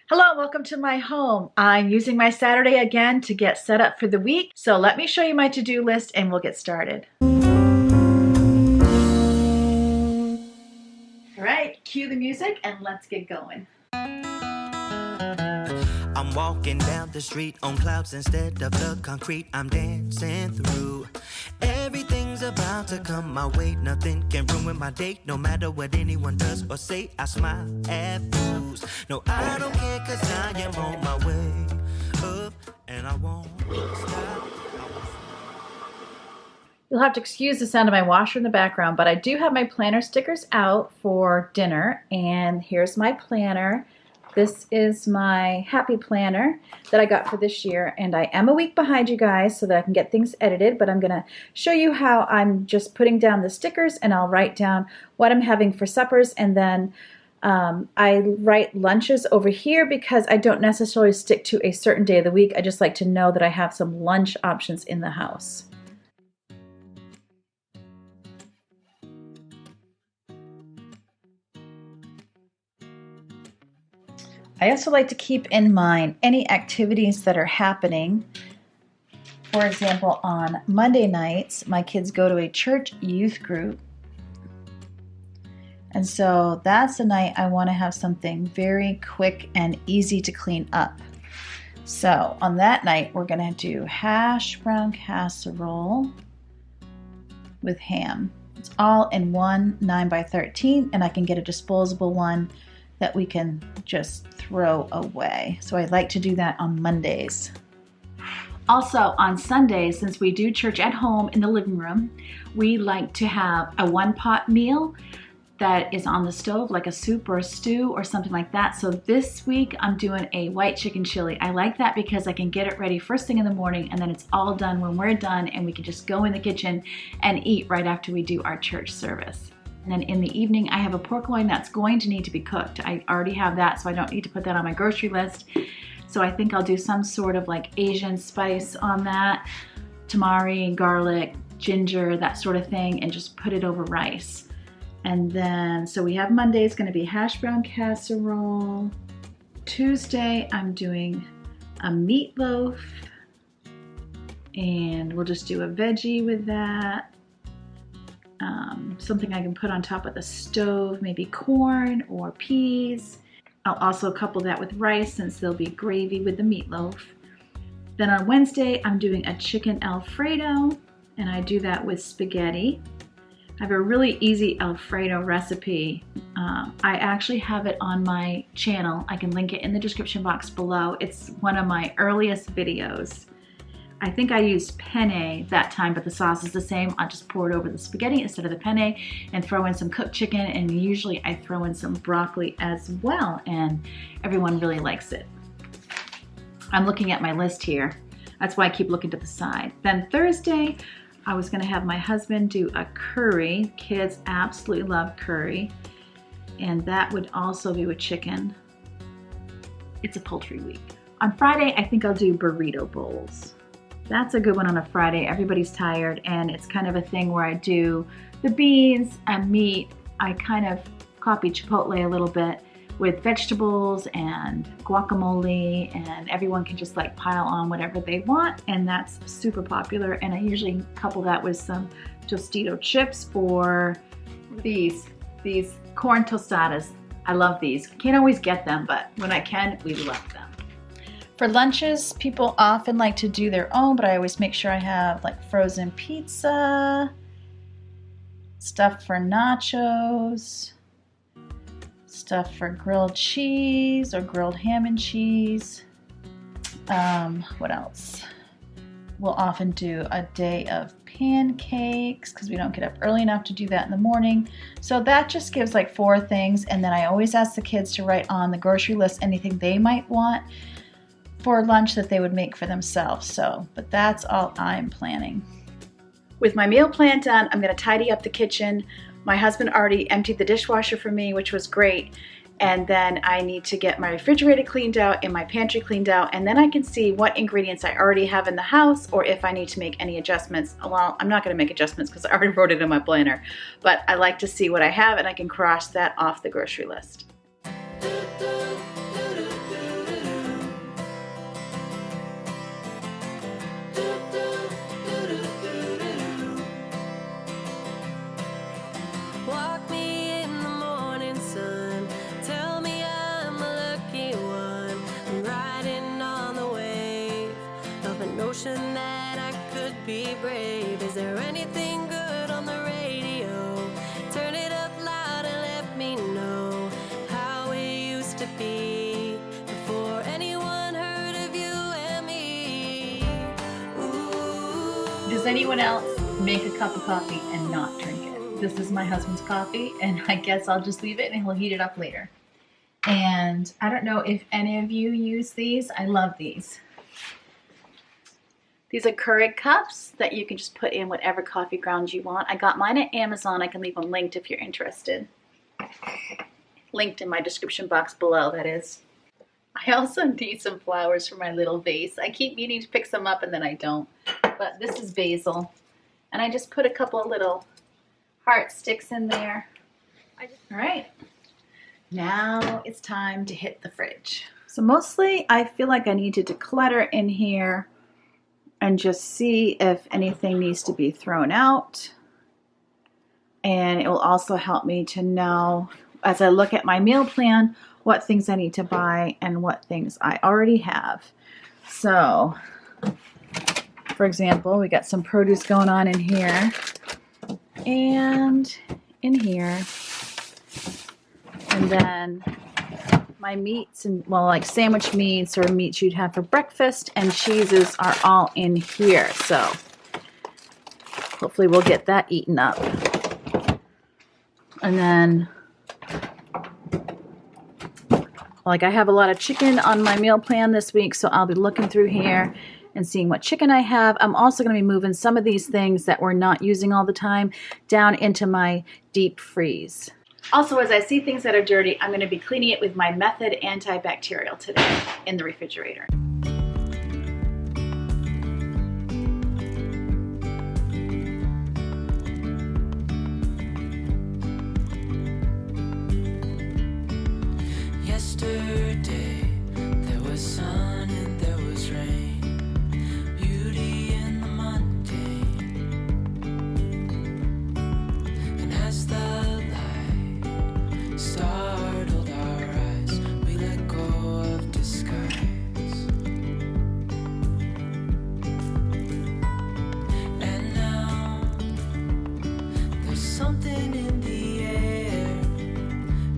Hello, welcome to my home. I'm using my Saturday again to get set up for the week. So let me show you my to-do list and we'll get started. All right, cue the music and let's get going. I'm walking down the street on clouds instead of the concrete I'm dancing through. Everything's about to come my way. Nothing can ruin my day. No matter what anyone does or say, I smile at fools. No, I don't care, cause I am on my way up and I won't stop. You'll have to excuse the sound of my washer in the background, but I do have my planner stickers out for dinner, and here's my planner. This is my happy planner that I got for this year, and I am a week behind you guys so that I can get things edited, but I'm going to show you how I'm just putting down the stickers, and I'll write down what I'm having for suppers, and then I write lunches over here because I don't necessarily stick to a certain day of the week. I just like to know that I have some lunch options in the house. I also like to keep in mind any activities that are happening. For example, on Monday nights, my kids go to a church youth group. And so that's the night I want to have something very quick and easy to clean up. So on that night, we're going to do hash brown casserole with ham. It's all in one 9x13, and I can get a disposable one that we can just throw away. So I like to do that on Mondays. Also on Sundays, since we do church at home in the living room, we like to have a one-pot meal that is on the stove, like a soup or a stew or something like that. So this week I'm doing a white chicken chili. I like that because I can get it ready first thing in the morning, and then it's all done when we're done, and we can just go in the kitchen and eat right after we do our church service. And then in the evening, I have a pork loin that's going to need to be cooked. I already have that, so I don't need to put that on my grocery list. So I think I'll do some sort of like Asian spice on that, tamari, garlic, ginger, that sort of thing, and just put it over rice. And then, so we have Monday's gonna be hash brown casserole. Tuesday, I'm doing a meatloaf, and we'll just do a veggie with that. Something I can put on top of the stove, maybe corn or peas. I'll also couple that with rice since there'll be gravy with the meatloaf. Then on Wednesday, I'm doing a chicken Alfredo, and I do that with spaghetti. I have a really easy Alfredo recipe. I actually have it on my channel. I can link it in the description box below. It's one of my earliest videos. I think I used penne that time, but the sauce is the same. I'll just pour it over the spaghetti instead of the penne and throw in some cooked chicken, and usually I throw in some broccoli as well, and everyone really likes it. I'm looking at my list here. That's why I keep looking to the side. Then Thursday, I was gonna have my husband do a curry. Kids absolutely love curry, and that would also be with chicken. It's a poultry week. On Friday, I think I'll do burrito bowls. That's a good one on a Friday. Everybody's tired, and it's kind of a thing where I do the beans and meat. I kind of copy Chipotle a little bit with vegetables and guacamole, and everyone can just like pile on whatever they want, and that's super popular. And I usually couple that with some Tostito chips or these corn tostadas. I love these. Can't always get them, but when I can, we love them. For lunches, people often like to do their own, but I always make sure I have like frozen pizza, stuff for nachos, stuff for grilled cheese or grilled ham and cheese. What else? We'll often do a day of pancakes because we don't get up early enough to do that in the morning. So that just gives like 4 things, and then I always ask the kids to write on the grocery list anything they might want for lunch that they would make for themselves. But that's all I'm planning. With my meal plan done, I'm going to tidy up the kitchen. My husband already emptied the dishwasher for me, which was great. And then I need to get my refrigerator cleaned out and my pantry cleaned out, and then I can see what ingredients I already have in the house or if I need to make any adjustments. Well, I'm not going to make adjustments because I already wrote it in my planner, but I like to see what I have and I can cross that off the grocery list. be brave. Is there anything good on the radio? Turn it up loud and let me know how it used to be before anyone heard of you and me. Ooh. Does anyone else make a cup of coffee and not drink it? This is my husband's coffee, and I guess I'll just leave it and he'll heat it up later. And I don't know if any of you use these. I love these. These are Keurig cups that you can just put in whatever coffee grounds you want. I got mine at Amazon. I can leave them linked if you're interested. Linked in my description box below, that is. I also need some flowers for my little vase. I keep meaning to pick some up and then I don't. But this is basil. And I just put a couple of little heart sticks in there. All right. Now it's time to hit the fridge. So mostly I feel like I need to declutter in here and just see if anything needs to be thrown out. And it will also help me to know, as I look at my meal plan, what things I need to buy and what things I already have. So, for example, we got some produce going on in here and in here. And then my meats and, well, like sandwich meats or meats you'd have for breakfast and cheeses are all in here. So hopefully we'll get that eaten up. And then, like, I have a lot of chicken on my meal plan this week, so I'll be looking through here and seeing what chicken I have. I'm also going to be moving some of these things that we're not using all the time down into my deep freeze. Also, as I see things that are dirty, I'm going to be cleaning it with my Method antibacterial today in the refrigerator. Yesterday, there was sun and there was rain, beauty in the mundane. And as the light startled our eyes, we let go of disguise. And now, there's something in the air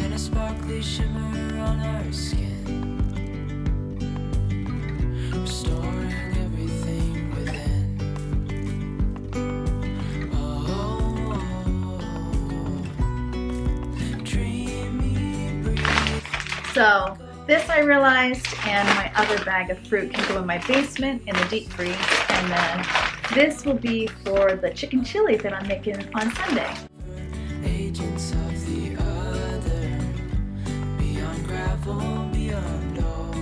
and a sparkly shimmer on our skin, restoring everything within. Oh, dreamy breeze. So this I realized, and my other bag of fruit can go in my basement in the deep freeze. And then this will be for the chicken chili that I'm making on Sunday. Agents of the other, beyond gravel, beyond all.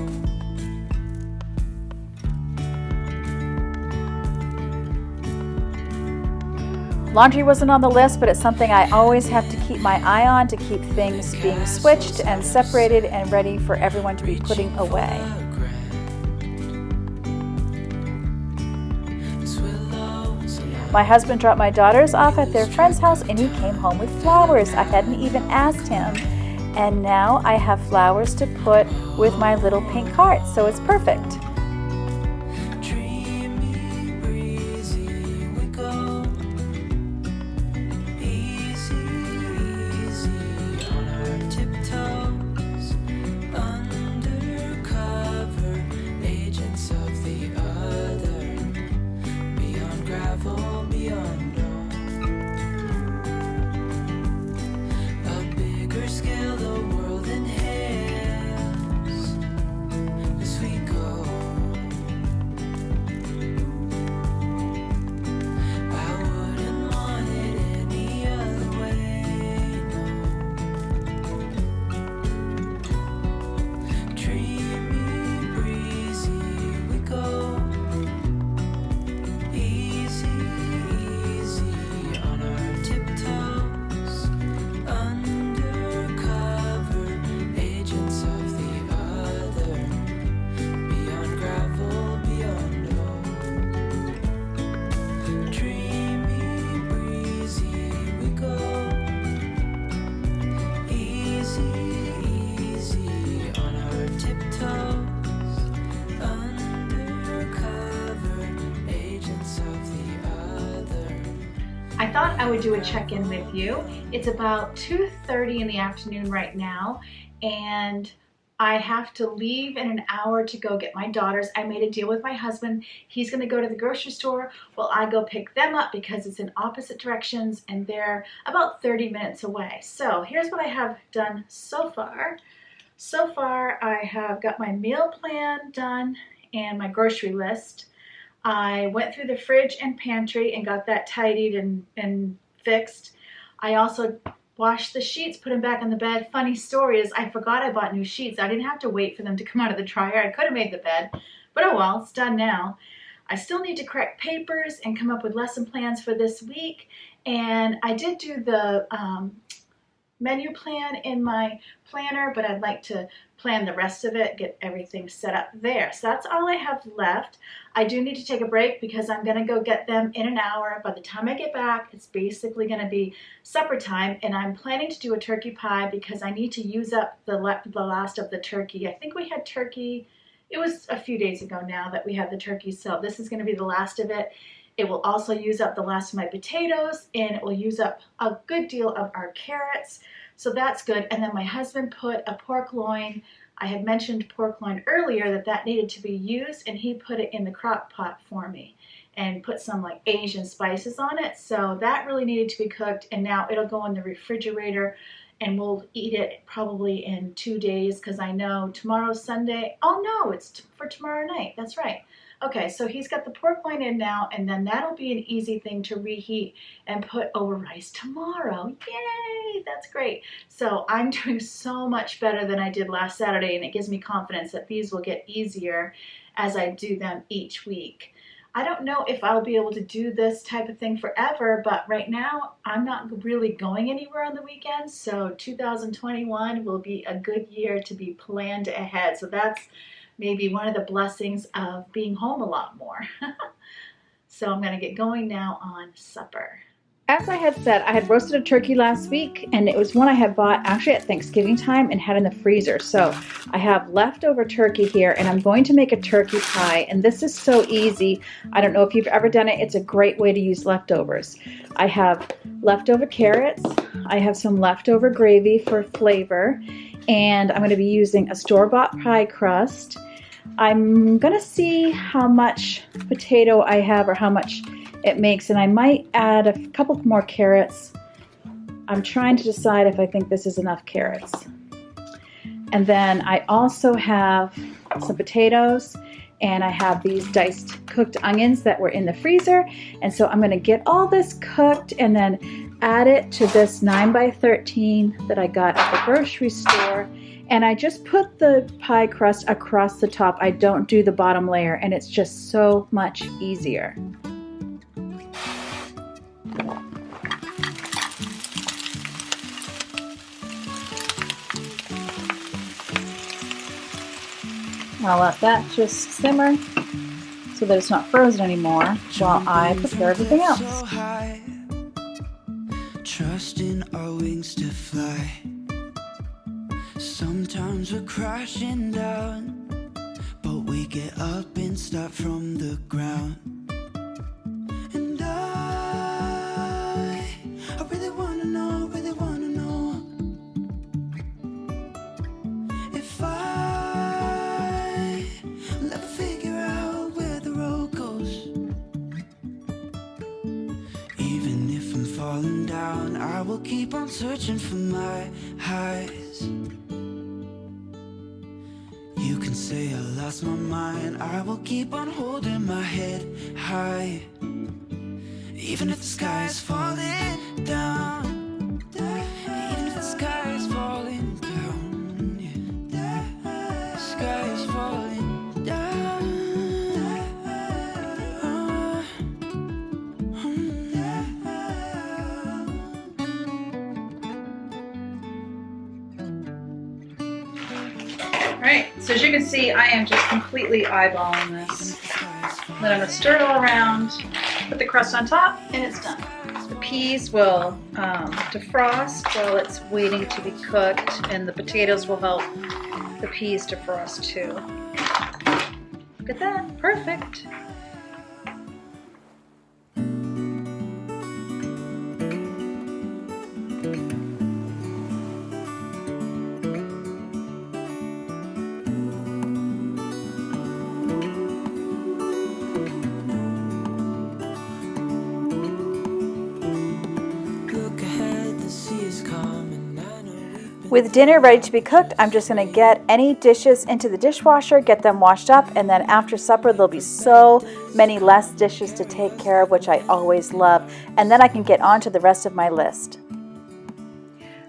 Laundry wasn't on the list, but it's something I always have to keep my eye on to keep things being switched and separated and ready for everyone to be putting away. My husband dropped my daughters off at their friend's house and he came home with flowers. I hadn't even asked him. And now I have flowers to put with my little pink heart, so it's perfect. Dreamy, breezy, we go. Easy, easy on our tiptoes. Undercover, agents of the other. Beyond gravel, beyond all. A bigger scale, the world inhales as we go. I wouldn't want it any other way, no. Dreamy, breezy, we go. Easy, easy on our tiptoes. Undercover, agents of the other. Beyond gravel, beyond all. Dreamy, breezy, we go. Easy, easy on our tiptoes. Undercover, agents of the thought I would do a check-in with you. It's about 2:30 in the afternoon right now, and I have to leave in an hour to go get my daughters. I made a deal with my husband. He's gonna go to the grocery store while I go pick them up because it's in opposite directions and they're about 30 minutes away. So here's what I have done so far. So far, I have got my meal plan done and my grocery list. I went through the fridge and pantry and got that tidied and fixed. I also washed the sheets, put them back on the bed. Funny story is I forgot I bought new sheets. I didn't have to wait for them to come out of the dryer. I could have made the bed, but oh well, it's done now. I still need to correct papers and come up with lesson plans for this week. And I did do the menu plan in my planner, but I'd like to plan the rest of it, get everything set up there. So that's all I have left. I do need to take a break because I'm gonna go get them in an hour. By the time I get back, it's basically gonna be supper time, and I'm planning to do a turkey pie because I need to use up the last of the turkey. I think we had turkey, it was a few days ago now that we had the turkey, so this is gonna be the last of it. It will also use up the last of my potatoes, and it will use up a good deal of our carrots. So that's good. And then my husband put a pork loin. I had mentioned pork loin earlier that needed to be used, and he put it in the crock pot for me and put some like Asian spices on it. So that really needed to be cooked, and now it'll go in the refrigerator and we'll eat it probably in 2 days because I know tomorrow's Sunday. Oh no, it's for tomorrow night. That's right. Okay, so he's got the pork loin in now, and then that'll be an easy thing to reheat and put over rice tomorrow. Yay, that's great. So I'm doing so much better than I did last Saturday, and it gives me confidence that these will get easier as I do them each week. I don't know if I'll be able to do this type of thing forever, but right now I'm not really going anywhere on the weekends, so 2021 will be a good year to be planned ahead. So that's maybe one of the blessings of being home a lot more. So I'm going to get going now on supper. As I had said, I had roasted a turkey last week, and it was one I had bought actually at Thanksgiving time and had in the freezer. So I have leftover turkey here, and I'm going to make a turkey pie, and this is so easy. I don't know if you've ever done it. It's a great way to use leftovers. I have leftover carrots. I have some leftover gravy for flavor, and I'm going to be using a store-bought pie crust. I'm going to see how much potato I have or how much it makes, and I might add a couple more carrots. I'm trying to decide if I think this is enough carrots. And then I also have some potatoes, and I have these diced cooked onions that were in the freezer. And so I'm going to get all this cooked and then add it to this 9x13 that I got at the grocery store. And I just put the pie crust across the top. I don't do the bottom layer, and it's just so much easier. I'll let that just simmer so that it's not frozen anymore while I prepare everything else. Trusting our wings to fly. Sometimes we're crashing down, but we get up and start from the ground. And I really wanna know if I'll ever figure out where the road goes. Even if I'm falling down, I will keep on searching for my highs. You can say I lost my mind, I will keep on holding my head high. Even if the sky is falling down, even if the sky is falling down, yeah. The sky is falling down. Alright, so as you can see, I am just completely eyeballing this. Then I'm going to stir it all around, put the crust on top, and it's done. The peas will defrost while it's waiting to be cooked, and the potatoes will help the peas defrost too. Look at that, perfect. With dinner ready to be cooked, I'm just going to get any dishes into the dishwasher, get them washed up, and then after supper there'll be so many less dishes to take care of, which I always love, and then I can get on to the rest of my list.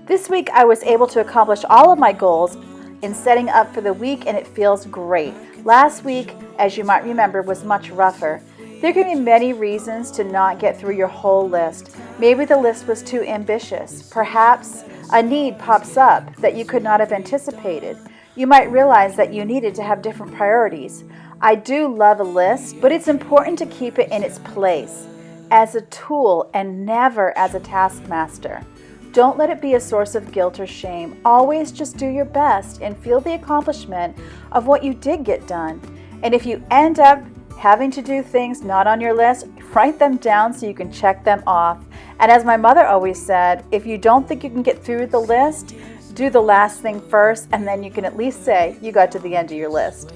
This week I was able to accomplish all of my goals in setting up for the week, and it feels great. Last week, as you might remember, was much rougher. There can be many reasons to not get through your whole list. Maybe the list was too ambitious. Perhaps a need pops up that you could not have anticipated. You might realize that you needed to have different priorities. I do love a list, but it's important to keep it in its place as a tool and never as a taskmaster. Don't let it be a source of guilt or shame. Always just do your best and feel the accomplishment of what you did get done. And if you end up having to do things not on your list, write them down so you can check them off. And as my mother always said, if you don't think you can get through the list, do the last thing first, and then you can at least say you got to the end of your list.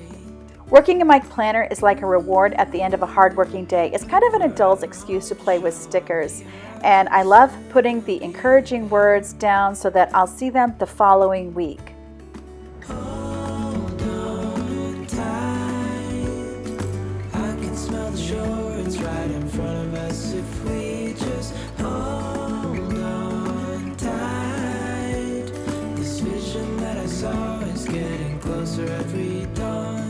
Working in my planner is like a reward at the end of a hard-working day. It's kind of an adult's excuse to play with stickers. And I love putting the encouraging words down so that I'll see them the following week. Hold on tight. I can smell the shore, it's right in front of us if we just hold on tight. This vision that I saw is getting closer every dawn.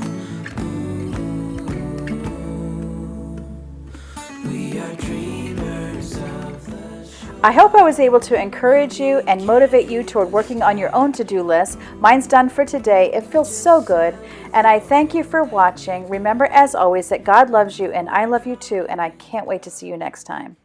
We are dreamers of the shore. I hope I was able to encourage you and motivate you toward working on your own to-do list. Mine's done for today. It feels so good. And I thank you for watching. Remember, as always, that God loves you and I love you too, and I can't wait to see you next time.